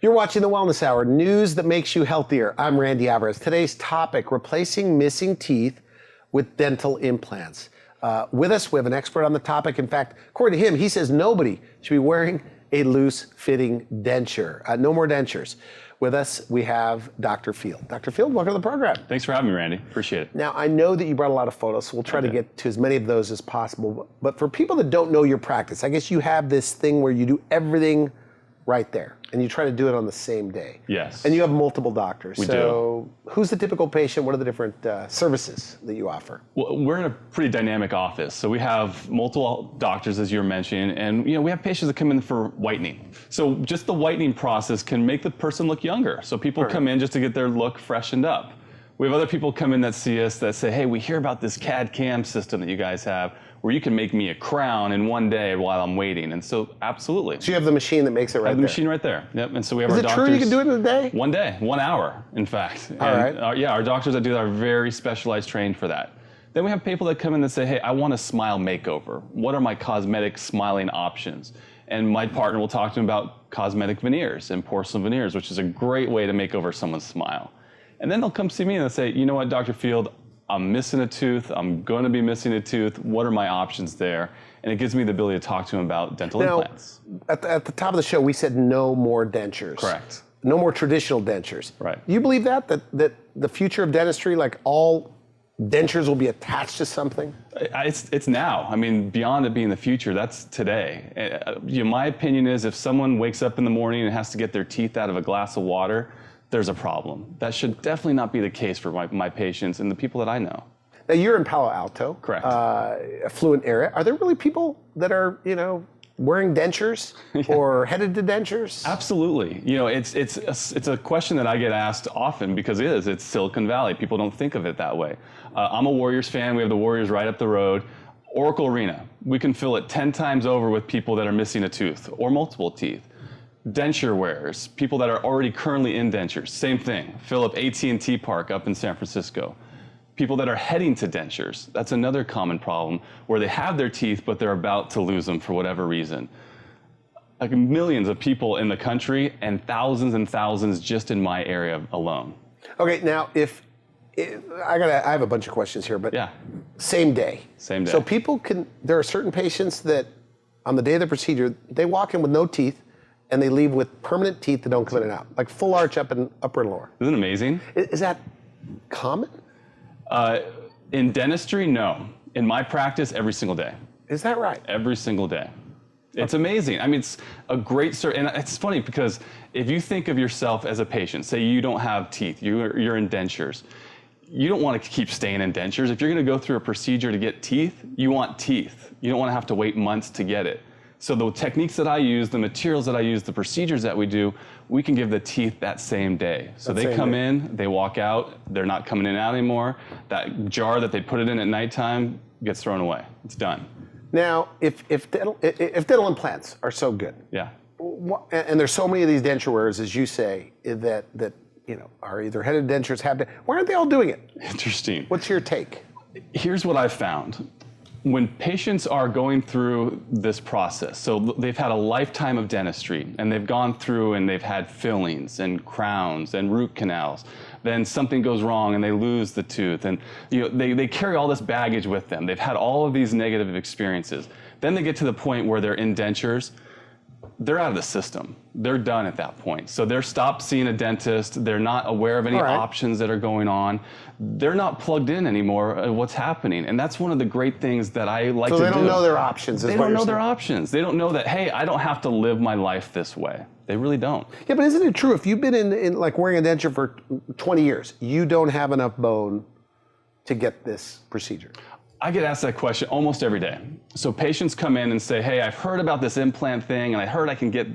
You're watching the Wellness Hour, news that makes you healthier. I'm Randy Alvarez. Today's topic, replacing missing teeth with dental implants. With us, we have an expert on the topic. In fact, according to him, he says nobody should be wearing a loose-fitting denture. No more dentures. With us, we have Dr. Field. Dr. Field, welcome to the program. Thanks for having me, Randy. Appreciate it. Now, I know that you brought a lot of photos, so we'll try to get to as many of those as possible. But for people that don't know your practice, I guess you have this thing where you do everything right there, and you try to do it on the same day. Yes. And you have multiple doctors. We do. Who's the typical patient? What are the different services that you offer? Well, we're in a pretty dynamic office, so we have multiple doctors, as you were mentioning, and we have patients that come in for whitening. So just the whitening process can make the person look younger. So people come in just to get their look freshened up. We have other people come in that see us that say, hey, we hear about this CAD/CAM system that you guys have, where you can make me a crown in one day while I'm waiting. And so, absolutely. So you have the machine that makes it right there? I have the machine right there. Yep. And so we have our doctors. Is it true you can do it in a day? 1 day, 1 hour, in fact. All right. Our doctors that do that are very specialized, trained for that. Then we have people that come in and say, hey, I want a smile makeover. What are my cosmetic smiling options? And my partner will talk to them about cosmetic veneers and porcelain veneers, which is a great way to make over someone's smile. And then they'll come see me and they'll say, you know what, Dr. Field, I'm missing a tooth, I'm going to be missing a tooth, what are my options there? And it gives me the ability to talk to them about dental implants. At the top of the show, we said no more dentures. Correct. No more traditional dentures. Right. You believe that the future of dentistry, like all dentures will be attached to something? It's now. I mean, beyond it being the future, that's today. My opinion is if someone wakes up in the morning and has to get their teeth out of a glass of water, there's a problem. That should definitely not be the case for my patients and the people that I know. Now, you're in Palo Alto. Correct. Affluent area. Are there really people that are, wearing dentures or headed to dentures? Absolutely. It's a question that I get asked often because it's Silicon Valley. People don't think of it that way. I'm a Warriors fan. We have the Warriors right up the road. Oracle Arena. We can fill it 10 times over with people that are missing a tooth or multiple teeth. Denture wearers, people that are already currently in dentures, same thing. Fill up AT&T Park up in San Francisco. People that are heading to dentures, that's another common problem where they have their teeth but they're about to lose them for whatever reason. Like millions of people in the country and thousands just in my area alone. Okay, now I have a bunch of questions here, but yeah. Same day. Same day. So there are certain patients that on the day of the procedure, they walk in with no teeth, and they leave with permanent teeth that don't come in and out, like full arch upper and lower. Isn't it amazing? Is that common? In dentistry, no. In my practice, every single day. Is that right? Every single day. It's amazing. I mean, it's a great and it's funny because if you think of yourself as a patient, say you don't have teeth, you're in dentures, you don't want to keep staying in dentures. If you're going to go through a procedure to get teeth, you want teeth. You don't want to have to wait months to get it. So the techniques that I use, the materials that I use, the procedures that we do, we can give the teeth that same day. So they come in, they walk out, they're not coming in and out anymore. That jar that they put it in at nighttime gets thrown away. It's done. Now, if dental implants are so good, yeah, and there's so many of these denture wearers, as you say, that are either headed dentures, why aren't they all doing it? Interesting. What's your take? Here's what I've found. When patients are going through this process, so they've had a lifetime of dentistry and they've gone through and they've had fillings and crowns and root canals, then something goes wrong and they lose the tooth and they carry all this baggage with them. They've had all of these negative experiences. Then they get to the point where they're in dentures, they're out of the system. They're done at that point. So they're stopped seeing a dentist. They're not aware of any options that are going on. They're not plugged in anymore at what's happening. And that's one of the great things that I like to do. So they don't know their options. They don't know their options. They don't know that, hey, I don't have to live my life this way. They really don't. Yeah, but isn't it true if you've been in like wearing a denture for 20 years, you don't have enough bone to get this procedure? I get asked that question almost every day. So patients come in and say, hey, I've heard about this implant thing and I heard I can get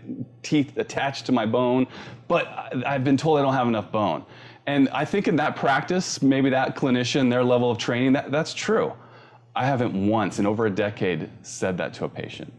teeth attached to my bone, but I've been told I don't have enough bone. And I think in that practice, maybe that clinician, their level of training, that's true. I haven't once in over a decade said that to a patient.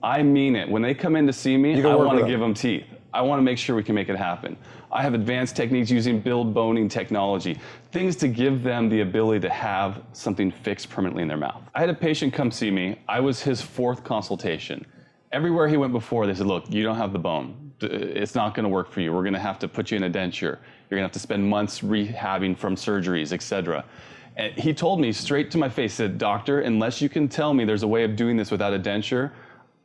I mean it. When they come in to see me, I want to give them teeth. I want to make sure we can make it happen. I have advanced techniques using build boning technology, things to give them the ability to have something fixed permanently in their mouth. I had a patient come see me. I was his 4th consultation. Everywhere he went before, they said, look, you don't have the bone. It's not going to work for you. We're going to have to put you in a denture. You're going to have to spend months rehabbing from surgeries, etc. And he told me straight to my face, said, "Doctor, unless you can tell me there's a way of doing this without a denture,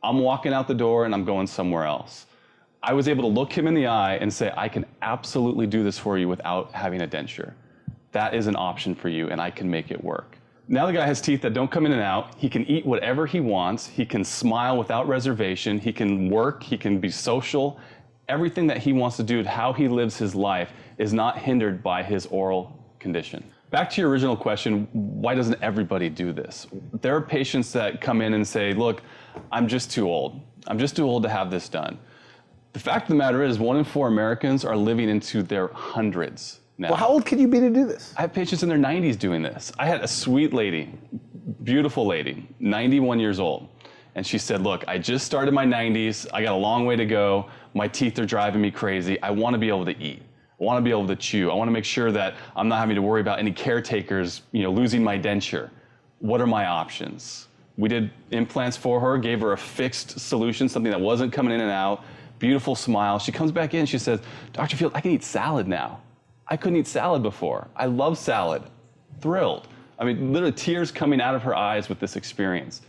I'm walking out the door and I'm going somewhere else." I was able to look him in the eye and say, "I can absolutely do this for you without having a denture. That is an option for you and I can make it work." Now the guy has teeth that don't come in and out. He can eat whatever he wants. He can smile without reservation. He can work. He can be social. Everything that he wants to do, how he lives his life, is not hindered by his oral condition. Back to your original question, why doesn't everybody do this? There are patients that come in and say, "Look, I'm just too old. I'm just too old to have this done." The fact of the matter is 1 in 4 Americans are living into their hundreds now. Well, how old can you be to do this? I have patients in their 90s doing this. I had a sweet lady, beautiful lady, 91 years old. And she said, "Look, I just started my 90s. I got a long way to go. My teeth are driving me crazy. I want to be able to eat. I want to be able to chew. I want to make sure that I'm not having to worry about any caretakers, losing my denture. What are my options?" We did implants for her, gave her a fixed solution, something that wasn't coming in and out. Beautiful smile. She comes back in, she says, "Dr. Field, I can eat salad now. I couldn't eat salad before. I love salad." Thrilled. I mean, literally tears coming out of her eyes with this experience.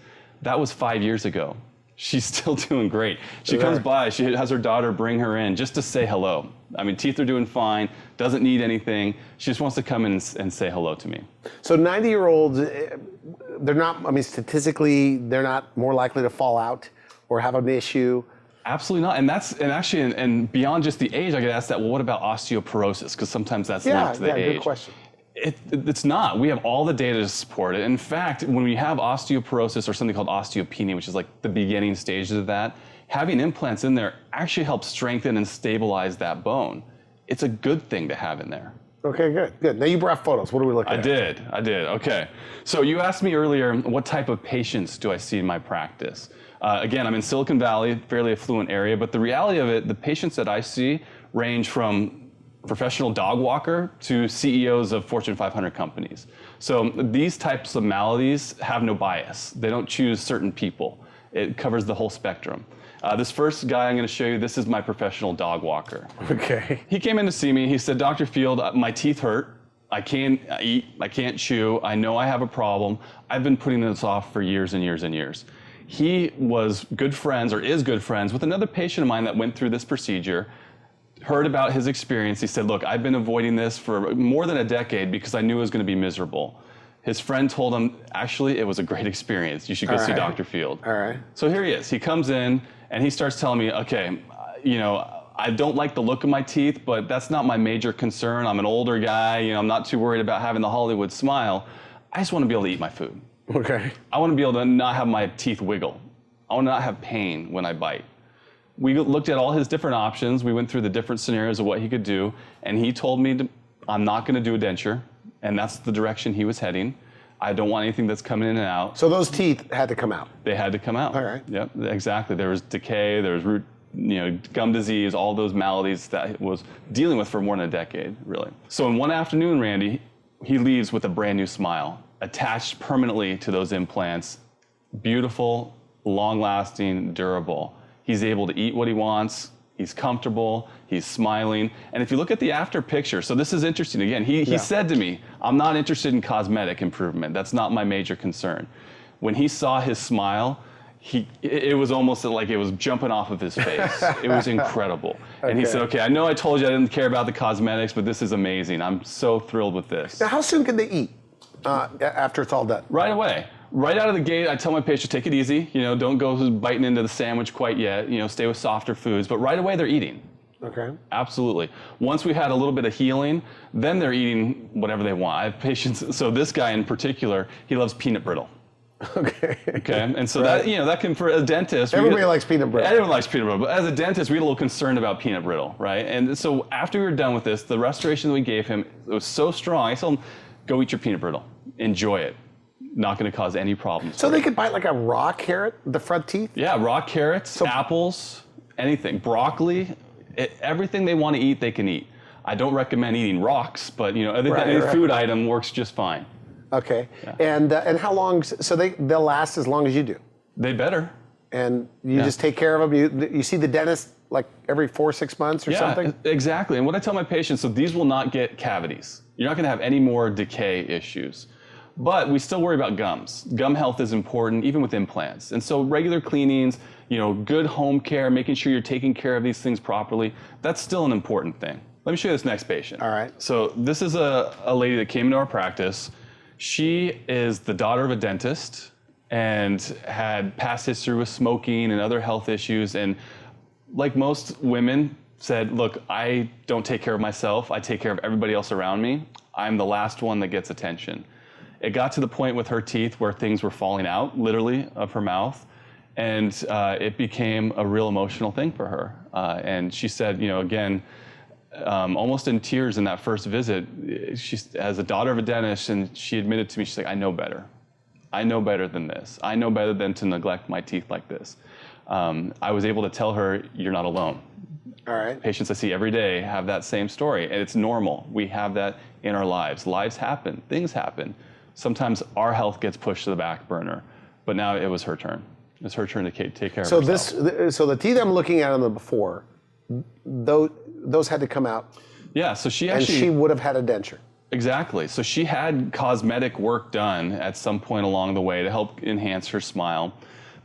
That was 5 years ago. She's still doing great. She comes by, she has her daughter bring her in just to say hello. I mean, teeth are doing fine, doesn't need anything. She just wants to come in and say hello to me. So 90-year-olds, they're not, I mean, statistically, they're not more likely to fall out or have an issue. Absolutely not. And beyond just the age, I get asked that, well, what about osteoporosis? Because sometimes that's linked to the age. Good question. It's not. We have all the data to support it. In fact, when we have osteoporosis or something called osteopenia, which is like the beginning stages of that, having implants in there actually helps strengthen and stabilize that bone. It's a good thing to have in there. Okay, good. Now you brought photos. What are we looking at? I did. Okay. So you asked me earlier, what type of patients do I see in my practice? Again, I'm in Silicon Valley, fairly affluent area, but the reality of it, the patients that I see range from professional dog walker to CEOs of Fortune 500 companies. So these types of maladies have no bias. They don't choose certain people. It covers the whole spectrum. This first guy I'm going to show you, this is my professional dog walker. Okay. He came in to see me. He said, "Dr. Field, my teeth hurt. I can't eat. I can't chew. I know I have a problem. I've been putting this off for years and years and years." He was good friends, or is good friends, with another patient of mine that went through this procedure, heard about his experience. He said, "Look, I've been avoiding this for more than a decade because I knew it was going to be miserable." His friend told him, "Actually, it was a great experience. You should go see Dr. Field." All right. So here he is. He comes in and he starts telling me, "Okay, I don't like the look of my teeth, but that's not my major concern. I'm an older guy. I'm not too worried about having the Hollywood smile. I just want to be able to eat my food. Okay. I want to be able to not have my teeth wiggle. I want to not have pain when I bite." We looked at all his different options. We went through the different scenarios of what he could do, and he told me, "I'm not going to do a denture," and that's the direction he was heading. "I don't want anything that's coming in and out." So those teeth had to come out. They had to come out. All right. Yep, exactly. There was decay, there was root, gum disease, all those maladies that he was dealing with for more than a decade, really. So in one afternoon, Randy, he leaves with a brand new smile, attached permanently to those implants. Beautiful, long-lasting, durable. He's able to eat what he wants. He's comfortable. He's smiling. And if you look at the after picture, so this is interesting. Again, he said to me, "I'm not interested in cosmetic improvement. That's not my major concern." When he saw his smile, it was almost like it was jumping off of his face. It was incredible. And he said, "Okay, I know I told you I didn't care about the cosmetics, but this is amazing. I'm so thrilled with this." Now, how soon can they eat after it's all done? Right away. Right out of the gate, I tell my patients, take it easy. Don't go biting into the sandwich quite yet. Stay with softer foods. But right away, they're eating. Okay. Absolutely. Once we had a little bit of healing, then they're eating whatever they want. I have patients, so this guy in particular, he loves peanut brittle. Okay. Okay. And so that can, for a dentist. Everybody likes peanut brittle. Everyone likes peanut brittle. But as a dentist, we had a little concerned about peanut brittle, right? And so after we were done with this, the restoration that we gave him, it was so strong. I told him, "Go eat your peanut brittle. Enjoy it. Not going to cause any problems." So they could bite like a raw carrot, the front teeth? Yeah, raw carrots, apples, anything. Broccoli, everything they want to eat, they can eat. I don't recommend eating rocks, but any food item works just fine. Okay. Yeah. And how long, so they'll last as long as you do? They better. And you just take care of them? You see the dentist like every 4 or 6 months or something? Exactly. And what I tell my patients, so these will not get cavities. You're not going to have any more decay issues. But we still worry about gums. Gum health is important, even with implants. And so regular cleanings, good home care, making sure you're taking care of these things properly, that's still an important thing. Let me show you this next patient. All right. So this is a lady that came into our practice. She is the daughter of a dentist and had past history with smoking and other health issues. And like most women, said, look, I don't take care of myself. I take care of everybody else around me. I'm the last one that gets attention. It got to the point with her teeth where things were falling out, literally, of her mouth. And it became a real emotional thing for her. And she said, again, almost in tears in that first visit, as a daughter of a dentist, and she admitted to me, she's like, I know better. I know better than this. I know better than to neglect my teeth like this. I was able to tell her, you're not alone. All right. Patients I see every day have that same story, and it's normal. We have that in our lives. Lives happen, things happen. Sometimes our health gets pushed to the back burner, but now it was her turn. It was her turn to take care of herself. So the teeth I'm looking at on the before, those had to come out. Yeah, so she actually... And she would have had a denture. Exactly. So she had cosmetic work done at some point along the way to help enhance her smile.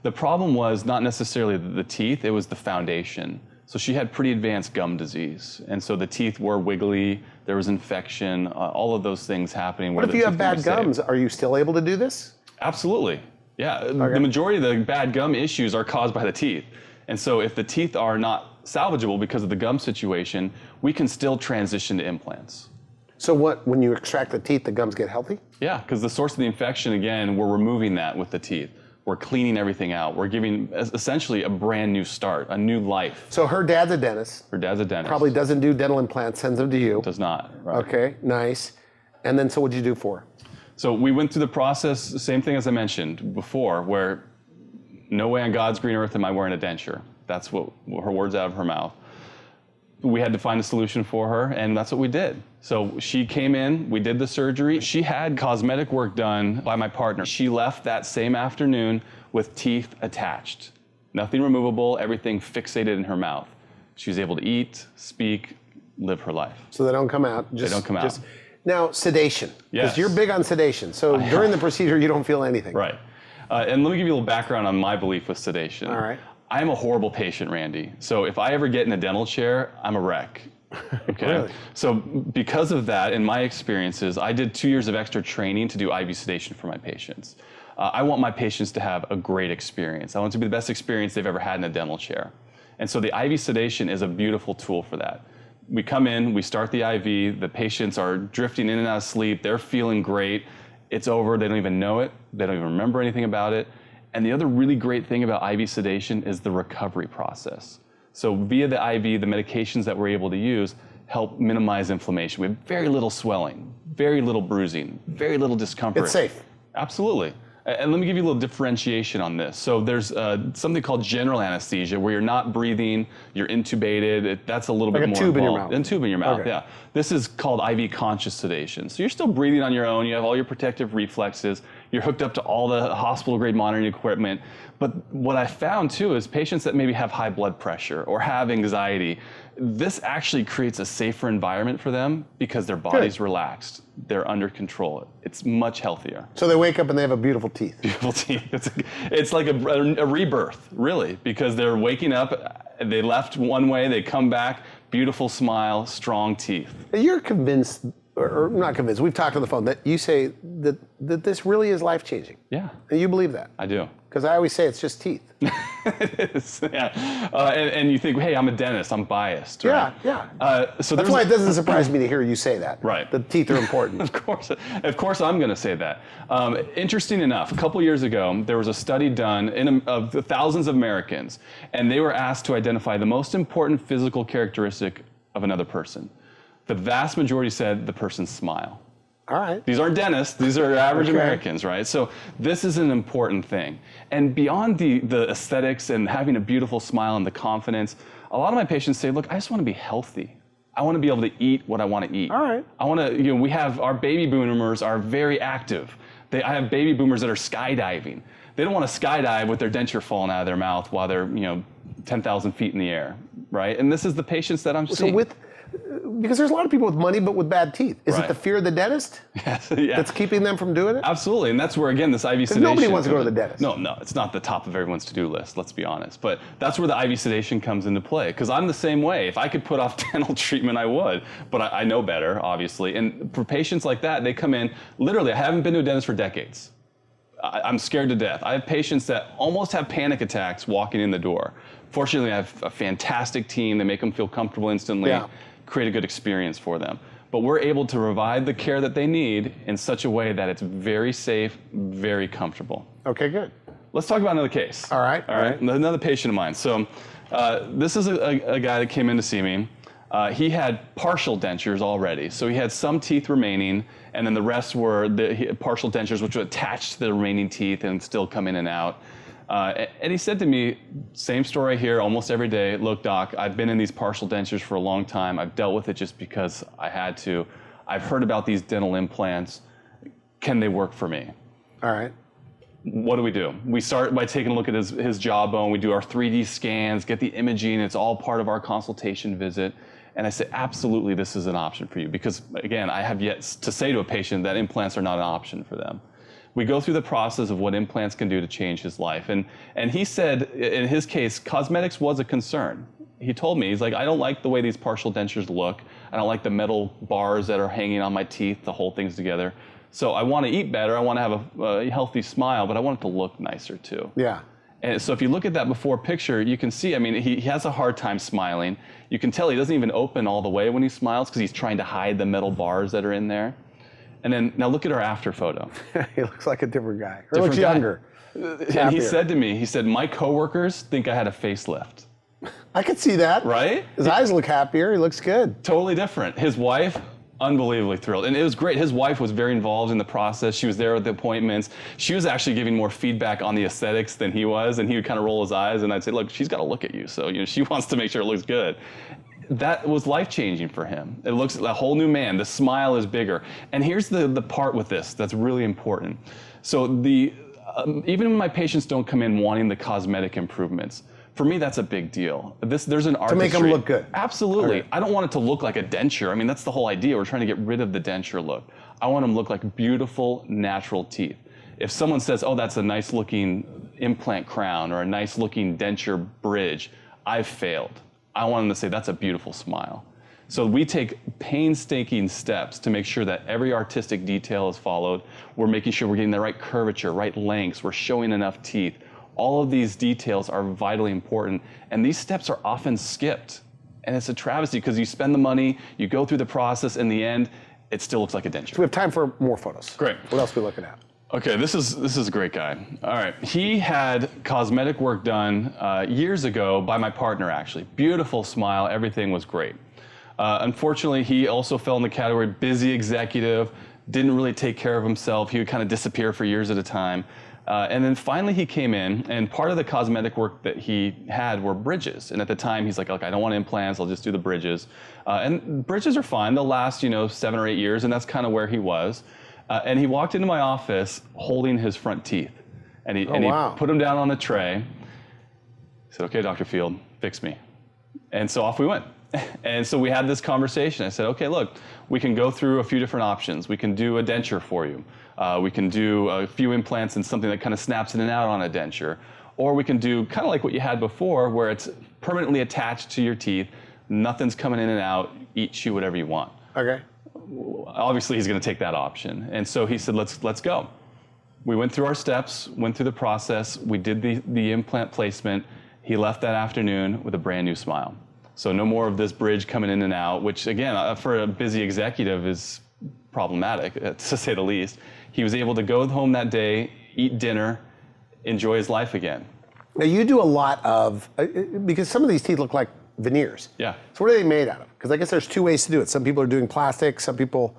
The problem was not necessarily the teeth, it was the foundation. So she had pretty advanced gum disease. And so the teeth were wiggly, there was infection, all of those things happening. What if you have bad gums? Are you still able to do this? Absolutely. Yeah. Okay. The majority of the bad gum issues are caused by the teeth. And so if the teeth are not salvageable because of the gum situation, we can still transition to implants. So when you extract the teeth, the gums get healthy? Yeah, because the source of the infection, again, we're removing that with the teeth. We're cleaning everything out. We're giving essentially a brand new start, a new life. So her dad's a dentist. Her dad's a dentist. Probably doesn't do dental implants, sends them to you. Does not. Right. Okay, nice. And then so what'd you do for her? So we went through the process, same thing as I mentioned before, where no way on God's green earth am I wearing a denture. That's what her words out of her mouth. We had to find a solution for her, and that's what we did. So she came in, we did the surgery. She had cosmetic work done by my partner. She left that same afternoon with teeth attached. Nothing removable, everything fixated in her mouth. She was able to eat, speak, live her life. So they don't come out? They don't come out. Now, sedation. Yes. Because you're big on sedation. So during the procedure, you don't feel anything. Right. And let me give you a little background on my belief with sedation. All right. I'm a horrible patient, Randy. So if I ever get in a dental chair, I'm a wreck. Okay. Really? So because of that, in my experiences, I did 2 years of extra training to do IV sedation for my patients. I want my patients to have a great experience. I want it to be the best experience they've ever had in a dental chair. And so the IV sedation is a beautiful tool for that. We come in, we start the IV, the patients are drifting in and out of sleep, they're feeling great, it's over, they don't even know it, they don't even remember anything about it. And the other really great thing about IV sedation is the recovery process. So via the IV, the medications that we're able to use help minimize inflammation. We have very little swelling, very little bruising, very little discomfort. It's safe. Absolutely. And let me give you a little differentiation on this. So there's something called general anesthesia where you're not breathing, you're intubated. That's a little bit more involved. In your mouth. A tube in your mouth, okay. Yeah. This is called IV conscious sedation. So you're still breathing on your own, you have all your protective reflexes, you're hooked up to all the hospital-grade monitoring equipment. But what I found too is patients that maybe have high blood pressure or have anxiety, this actually creates a safer environment for them because their body's relaxed. They're under control. It's much healthier. So they wake up and they have a beautiful teeth. Beautiful teeth. It's like a rebirth, really, because they're waking up, they left one way, they come back, beautiful smile, strong teeth. You're convinced, or not convinced, we've talked on the phone, that you say that this really is life-changing. Yeah. And you believe that? I do. Because I always say it's just teeth. It is, yeah. And you think, hey, I'm a dentist, I'm biased. Right? Yeah. So that's why it doesn't surprise me to hear you say that. Right. The teeth are important. Of course I'm going to say that. Interesting enough, a couple years ago, there was a study done of the thousands of Americans, and they were asked to identify the most important physical characteristic of another person. The vast majority said the person's smile. All right. These aren't dentists, these are average Americans, right? So this is an important thing. And beyond the aesthetics and having a beautiful smile and the confidence, a lot of my patients say, look, I just want to be healthy. I want to be able to eat what I want to eat. All right. I want to, we have our baby boomers are very active. I have baby boomers that are skydiving. they don't want to skydive with their denture falling out of their mouth while they're 10,000 feet in the air, right? And this is the patients that I'm seeing. So because there's a lot of people with money but with bad teeth. Is it the fear of the dentist that's keeping them from doing it? Absolutely, and that's where, again, this IV sedation... Nobody wants to go to the dentist. No, it's not the top of everyone's to-do list, let's be honest. But that's where the IV sedation comes into play, because I'm the same way. If I could put off dental treatment, I would, but I know better, obviously. And for patients like that, they come in, literally, I haven't been to a dentist for decades. I'm scared to death. I have patients that almost have panic attacks walking in the door. Fortunately, I have a fantastic team. They make them feel comfortable instantly. Create a good experience for them. But we're able to provide the care that they need in such a way that it's very safe, very comfortable. Okay, good. Let's talk about another case. All right. Another patient of mine. So this is a guy that came in to see me. He had partial dentures already. So he had some teeth remaining, and then the rest were the partial dentures, which were attached to the remaining teeth and still come in and out. And he said to me, same story here almost every day. Look, doc, I've been in these partial dentures for a long time. I've dealt with it just because I had to. I've heard about these dental implants. Can they work for me? All right. What do? We start by taking a look at his jawbone. We do our 3D scans, get the imaging. It's all part of our consultation visit. And I say, absolutely, this is an option for you. Because, again, I have yet to say to a patient that implants are not an option for them. We go through the process of what implants can do to change his life. And he said, in his case, cosmetics was a concern. He told me, he's like, I don't like the way these partial dentures look. I don't like the metal bars that are hanging on my teeth to hold things together. So I want to eat better. I want to have a healthy smile, but I want it to look nicer too. Yeah. And so if you look at that before picture, you can see, I mean, he has a hard time smiling. You can tell he doesn't even open all the way when he smiles because he's trying to hide the metal bars that are in there. And then, now look at our after photo. He looks like a different guy. He looks younger. And he said to me, my coworkers think I had a facelift. I could see that. Right? His eyes look happier. He looks good. Totally different. His wife, unbelievably thrilled. And it was great. His wife was very involved in the process. She was there at the appointments. She was actually giving more feedback on the aesthetics than he was. And he would kind of roll his eyes. And I'd say, look, she's got to look at you. So, she wants to make sure it looks good. That was life-changing for him. It looks like a whole new man. The smile is bigger. And here's the part with this that's really important. So even when my patients don't come in wanting the cosmetic improvements, for me, that's a big deal. There's an artistry. To make them look good. Absolutely. Okay. I don't want it to look like a denture. I mean, that's the whole idea. We're trying to get rid of the denture look. I want them to look like beautiful, natural teeth. If someone says, oh, that's a nice-looking implant crown or a nice-looking denture bridge, I've failed. I want them to say, that's a beautiful smile. So we take painstaking steps to make sure that every artistic detail is followed. We're making sure we're getting the right curvature, right lengths. We're showing enough teeth. All of these details are vitally important, and these steps are often skipped. And it's a travesty because you spend the money, you go through the process, in the end, it still looks like a denture. So we have time for more photos. Great. What else are we looking at? Okay, this is a great guy. All right, he had cosmetic work done years ago by my partner, actually. Beautiful smile, everything was great. Unfortunately, he also fell in the category busy executive, didn't really take care of himself. He would kind of disappear for years at a time. And then finally he came in, and part of the cosmetic work that he had were bridges. And at the time, he's like, look, I don't want implants, I'll just do the bridges. And bridges are fine, they'll last, 7 or 8 years, and that's kind of where he was. And he walked into my office holding his front teeth. And he put them down on a tray. He said, okay, Dr. Field, fix me. And so off we went. And so we had this conversation. I said, okay, look, we can go through a few different options. We can do a denture for you. We can do a few implants and something that kind of snaps in and out on a denture. Or we can do kind of like what you had before, where it's permanently attached to your teeth. Nothing's coming in and out. Eat, chew, whatever you want. Okay. Obviously, he's going to take that option. And so he said, let's go. We went through our steps, went through the process. We did the implant placement. He left that afternoon with a brand new smile. So no more of this bridge coming in and out, which again, for a busy executive is problematic, to say the least. He was able to go home that day, eat dinner, enjoy his life again. Now you do a lot of, because some of these teeth look like veneers. Yeah. So what are they made out of? Because I guess there's two ways to do it. Some people are doing plastic, some people,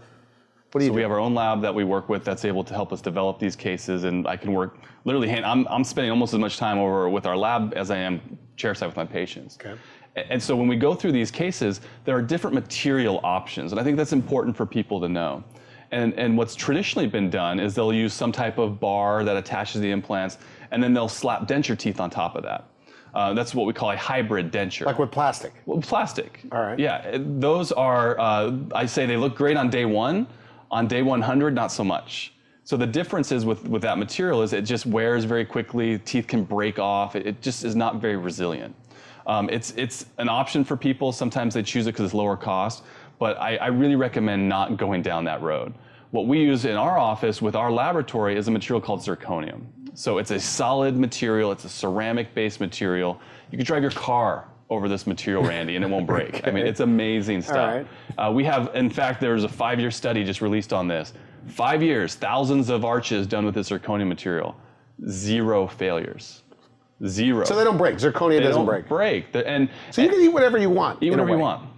what do you do? We have our own lab that we work with that's able to help us develop these cases, and I can work literally I'm spending almost as much time over with our lab as I am chairside with my patients. Okay. And so when we go through these cases, there are different material options, and I think that's important for people to know. And what's traditionally been done is they'll use some type of bar that attaches the implants, and then they'll slap denture teeth on top of that. That's what we call a hybrid denture. Like with plastic? Well, plastic. All right. Yeah, those are, I say they look great on day 1. On day 100, not so much. So the difference is with that material is it just wears very quickly, teeth can break off, it just is not very resilient. It's an option for people, sometimes they choose it because it's lower cost, but I really recommend not going down that road. What we use in our office with our laboratory is a material called zirconium. So it's a solid material, it's a ceramic-based material. You can drive your car over this material, Randy, and it won't break. Okay. I mean, it's amazing stuff. All right. We have, in fact, there was a 5-year study just released on this. 5 years, thousands of arches done with this zirconium material. 0 failures. 0. So they don't break. Zirconia doesn't break. So you can eat whatever you want. Eat whatever you want.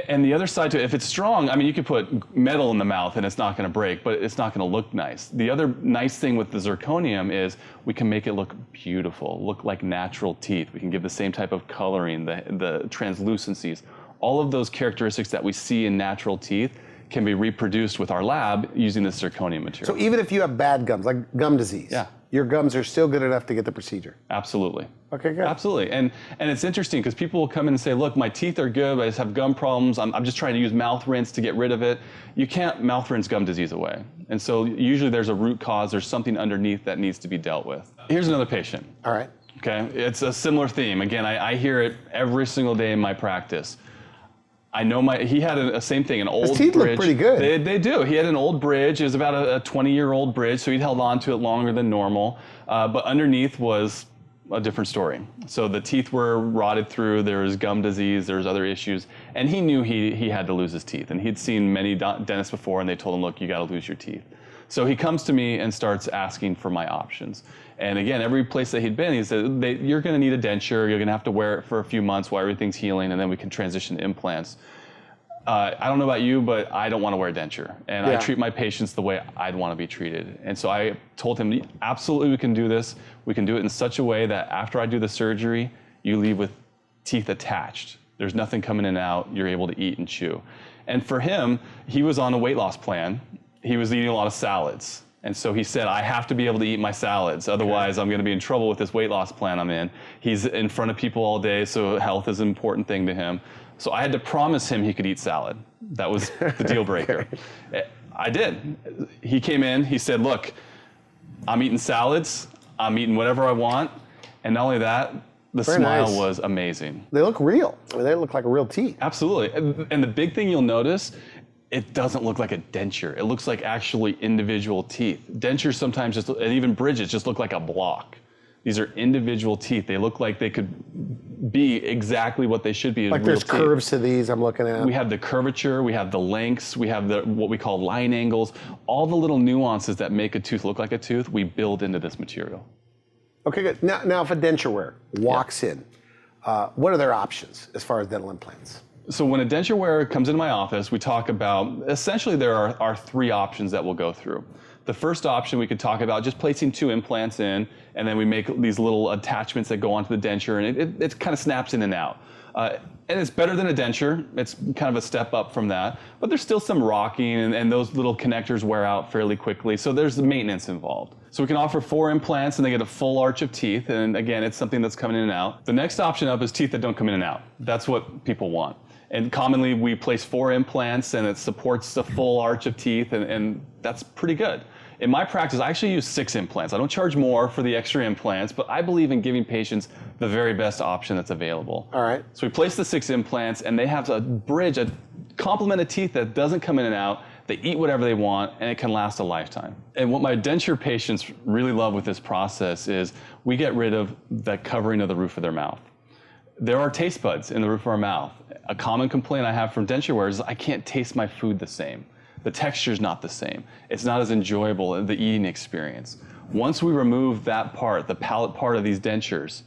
And the other side to it, if it's strong, I mean, you could put metal in the mouth and it's not going to break, but it's not going to look nice. The other nice thing with the zirconium is we can make it look beautiful, look like natural teeth. We can give the same type of coloring, the translucencies. All of those characteristics that we see in natural teeth can be reproduced with our lab using this zirconium material. So even if you have bad gums, like gum disease, your gums are still good enough to get the procedure? Absolutely. Okay, good. Absolutely. And it's interesting because people will come in and say, look, my teeth are good, I just have gum problems, I'm just trying to use mouth rinse to get rid of it. You can't mouth rinse gum disease away. And so usually there's a root cause, there's something underneath that needs to be dealt with. Here's another patient. All right. Okay, it's a similar theme. Again, I hear it every single day in my practice. I know he had a same thing, an old bridge. His teeth look pretty good. They do. He had an old bridge. It was about a 20-year-old bridge, so he'd held on to it longer than normal. But underneath was a different story. So the teeth were rotted through. There was gum disease. There was other issues, and he knew he had to lose his teeth. And he'd seen many dentists before, and they told him, "Look, you got to lose your teeth." So he comes to me and starts asking for my options. And again, every place that he'd been, he said, you're going to need a denture. You're going to have to wear it for a few months while everything's healing, and then we can transition to implants. I don't know about you, but I don't want to wear a denture. And I treat my patients the way I'd want to be treated. And so I told him, absolutely, we can do this. We can do it in such a way that after I do the surgery, you leave with teeth attached. There's nothing coming in and out. You're able to eat and chew. And for him, he was on a weight loss plan. He was eating a lot of salads. And so he said, I have to be able to eat my salads. Otherwise, I'm going to be in trouble with this weight loss plan I'm in. He's in front of people all day, so health is an important thing to him. So I had to promise him he could eat salad. That was the deal breaker. I did. He came in, he said, look, I'm eating salads. I'm eating whatever I want. And not only that, the smile was amazing. They look real. I mean, they look like real teeth. Absolutely. And the big thing you'll notice, it doesn't look like a denture. It looks like actually individual teeth. Dentures sometimes just, and even bridges, just look like a block. These are individual teeth. They look like they could be exactly what they should be. Like there's curves to these I'm looking at. We have the curvature, we have the lengths, we have what we call line angles. All the little nuances that make a tooth look like a tooth, we build into this material. Okay, good. Now if a denture wearer walks in, what are their options as far as dental implants? So when a denture wearer comes into my office, we talk about, essentially there are 3 options that we'll go through. The first option we could talk about just placing 2 implants in, and then we make these little attachments that go onto the denture, and it kind of snaps in and out. And it's better than a denture. It's kind of a step up from that. But there's still some rocking, and those little connectors wear out fairly quickly, so there's the maintenance involved. So we can offer 4 implants, and they get a full arch of teeth, and again, it's something that's coming in and out. The next option up is teeth that don't come in and out. That's what people want. And commonly, we place 4 implants, and it supports the full arch of teeth, and that's pretty good. In my practice, I actually use 6 implants. I don't charge more for the extra implants, but I believe in giving patients the very best option that's available. All right. So we place the 6 implants, and they have a bridge, a complement of teeth that doesn't come in and out. They eat whatever they want, and it can last a lifetime. And what my denture patients really love with this process is we get rid of the covering of the roof of their mouth. There are taste buds in the roof of our mouth. A common complaint I have from denture wearers is I can't taste my food the same. The texture's not the same. It's not as enjoyable, the eating experience. Once we remove that part, the palate part of these dentures,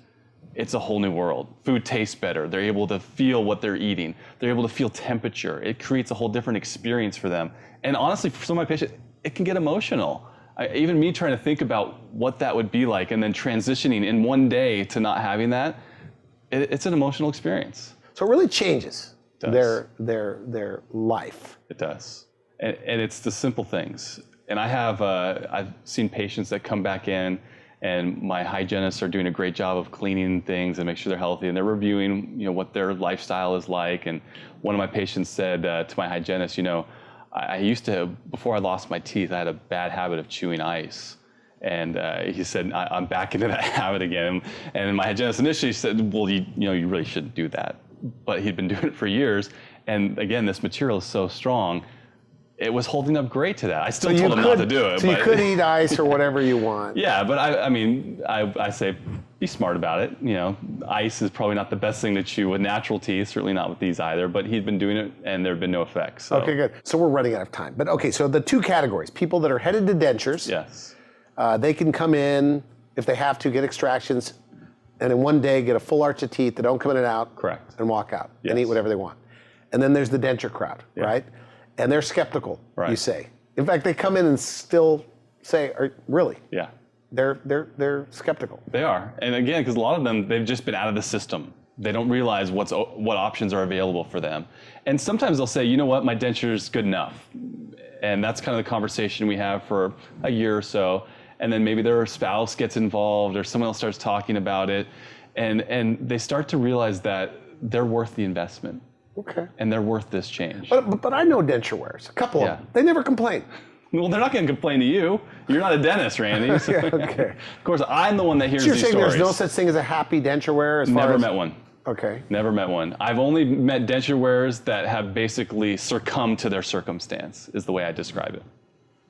it's a whole new world. Food tastes better. They're able to feel what they're eating. They're able to feel temperature. It creates a whole different experience for them. And honestly, for some of my patients, it can get emotional. Even me trying to think about what that would be like and then transitioning in one day to not having that, it's an emotional experience. So it really changes their life. It does. And it's the simple things. And I've seen patients that come back in and my hygienists are doing a great job of cleaning things and make sure they're healthy, and they're reviewing, what their lifestyle is like. And one of my patients said to my hygienist, I used to, before I lost my teeth, I had a bad habit of chewing ice. And he said, I'm back into that habit again. And my hygienist initially said, well, you really shouldn't do that. But he'd been doing it for years. And again, this material is so strong, it was holding up great to that. I still told him not to do it. So you could eat ice or whatever you want. Yeah, but I say, be smart about it. Ice is probably not the best thing to chew with natural teeth, certainly not with these either, but he'd been doing it and there have been no effects. So. Okay, good. So we're running out of time. But okay, so the two categories, people that are headed to dentures. Yes. They can come in, if they have to, get extractions, and in one day get a full arch of teeth that don't come in and out. Correct. And walk out and Yes. eat whatever they want. And then there's the denture crowd, Yeah. right? And they're skeptical, Right. you say. In fact, they come in and still say, really? Yeah. They're skeptical. They are. And again, because a lot of them, they've just been out of the system. They don't realize what options are available for them. And sometimes they'll say, you know what, my denture is good enough. And that's kind of the conversation we have for a year or so. And then maybe their spouse gets involved or someone else starts talking about it. And they start to realize that they're worth the investment. Okay. And they're worth this change. But I know denture wearers, a couple of them. They never complain. Well, they're not going to complain to you. You're not a dentist, Randy. So Yeah, okay. Of course, I'm the one that hears So you're these saying stories. there's no such thing as a happy denture wearer as far Never as... met one. Okay. Never met one. I've only met denture wearers that have basically succumbed to their circumstance, is the way I describe it.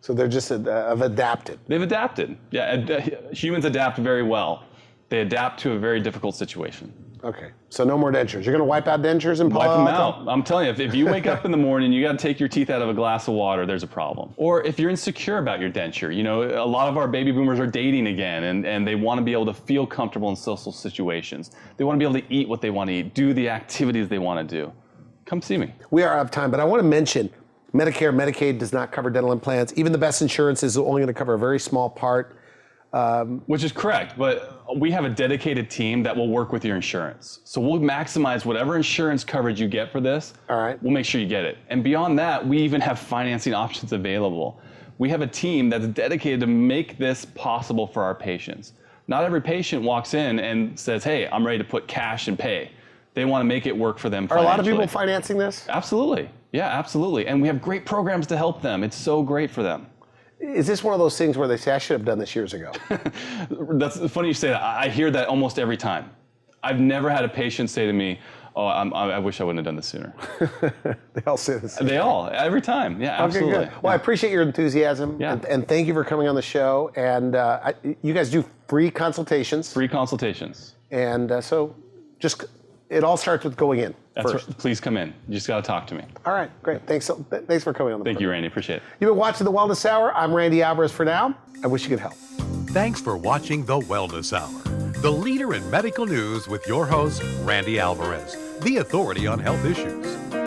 So they're just have adapted. They've adapted. Yeah, humans adapt very well. They adapt to a very difficult situation. Okay. So no more dentures. You're going to wipe out dentures in Palo Wipe them Alto? out. I'm telling you, if you wake up in the morning, you got to take your teeth out of a glass of water, there's a problem. Or if you're insecure about your denture, a lot of our baby boomers are dating again, and they want to be able to feel comfortable in social situations. They want to be able to eat what they want to eat, do the activities they want to do. Come see me. We are out of time, but I want to mention Medicare, Medicaid does not cover dental implants. Even the best insurance is only going to cover a very small part. Which is correct, but we have a dedicated team that will work with your insurance. So we'll maximize whatever insurance coverage you get for this. All right. We'll make sure you get it. And beyond that, we even have financing options available. We have a team that's dedicated to make this possible for our patients. Not every patient walks in and says, hey, I'm ready to put cash and pay. They want to make it work for them Are financially. a lot of people financing this? Absolutely. Yeah, absolutely. And we have great programs to help them. It's so great for them. Is this one of those things where they say, I should have done this years ago? That's funny you say that. I hear that almost every time. I've never had a patient say to me, oh, I wish I wouldn't have done this sooner. They all say this. They all, every time. Yeah, absolutely. Okay, good. Well, I appreciate your enthusiasm, Yeah. and thank you for coming on the show. And you guys do free consultations. Free consultations. And so just, it all starts with going in That's first. right. Please come in. You just got to talk to me. All right, great. Thanks for coming on the Thank you, program. Randy. Appreciate it. You've been watching The Wellness Hour. I'm Randy Alvarez for now. I wish you could help. Thanks for watching The Wellness Hour, the leader in medical news with your host, Randy Alvarez, the authority on health issues.